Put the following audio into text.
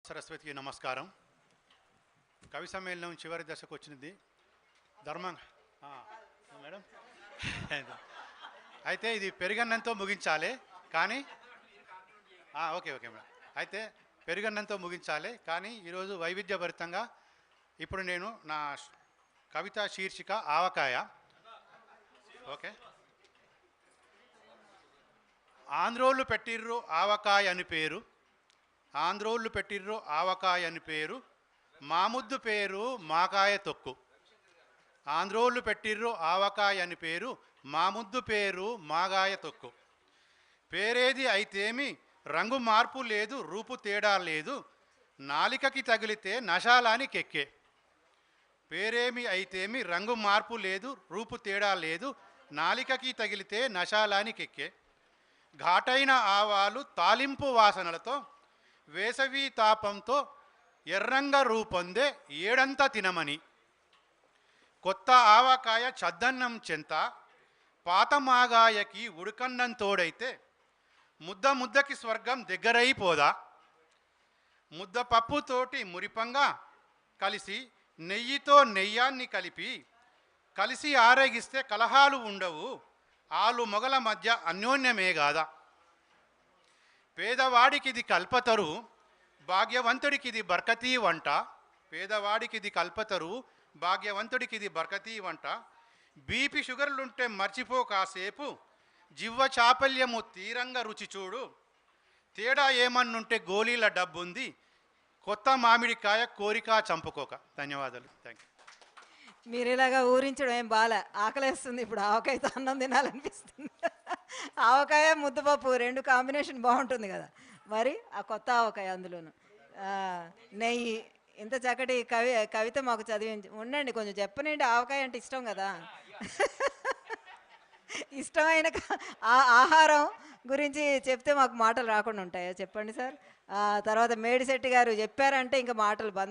సరస్వతికి నమస్కారం. కవి సమ్మేళనం చివరి దశకు వచ్చినది. ధర్మం మేడం అయితే ఇది పెరుగన్నంతో ముగించాలి కానీ ఓకే మేడం. అయితే పెరుగన్నంతో ముగించాలి కానీ ఈరోజు వైవిధ్యభరితంగా ఇప్పుడు నేను నా కవిత శీర్షిక ఆవకాయ. ఓకే. ఆంధ్రోళ్ళు పెట్టిర్రు ఆవకాయ అని పేరు, ఆంధ్రోళ్ళు పెట్టిర్రు ఆవకాయ అని పేరు, మా ముద్దు పేరు మాకాయ తొక్కు. ఆంధ్రోళ్ళు పెట్టిర్రు ఆవకాయ అని పేరు, మా ముద్దు పేరు మాగాయ తొక్కు. పేరేది అయితేమి రంగు మార్పు లేదు, రూపు తేడా లేదు, నాలికకి తగిలితే నశాలాని కెక్కే. పేరేమి అయితేమి రంగు మార్పు లేదు, రూపు తేడా లేదు, నాలికకి తగిలితే నశాలాని కెక్కే. ఘాటైన ఆవాలు తాలింపు వాసనలతో, వేసవి తాపంతో ఎర్రంగా రూపొందే ఏడంతా తినమని. కొత్త ఆవకాయ చద్దన్నం చెంత, పాత మాగాయకి ఉడకన్నం తోడైతే ముద్ద ముద్దకి స్వర్గం దగ్గరైపోదా. ముద్ద పప్పుతోటి మురిపంగా కలిసి నెయ్యితో నెయ్యాన్ని కలిసి ఆరగిస్తే కలహాలు ఉండవు, ఆలు మొగల మధ్య అన్యోన్యమే గాదా. పేదవాడికిది కల్పతరు, భాగ్యవంతుడికిది బర్కతీ వంట. పేదవాడికిది కల్పతరు, భాగ్యవంతుడికిది బర్కతీ వంట. బీపీ షుగర్లుంటే మర్చిపో కాసేపు, జివ్వ చాపల్యము తీరంగా రుచి చూడు. తేడా ఏమన్నుంటే గోళీల డబ్బుంది, కొత్త మామిడికాయ కోరిక చంపుకోక. ధన్యవాదాలు. Thank you. మీరు ఇలాగా ఊరించడం ఏం బాలే, ఆకలేస్తుంది. ఇప్పుడు ఆవకాయతో అన్నం తినాలనిపిస్తుంది. ఆవకాయ ముద్దపప్పు రెండు కాంబినేషన్ బాగుంటుంది కదా. మరి ఆ కొత్త ఆవకాయ అందులోను నెయ్యి, ఇంత చక్కటి కవిత మాకు చదివించి ఉండండి. కొంచెం చెప్పనండి, ఆవకాయ అంటే ఇష్టం కదా. ఇష్టమైన ఆహారం గురించి చెప్తే మాకు మాటలు రాకుండా ఉంటాయా చెప్పండి సార్. తర్వాత మేడిశెట్టి గారు చెప్పారంటే ఇంకా మాటలు బంద్.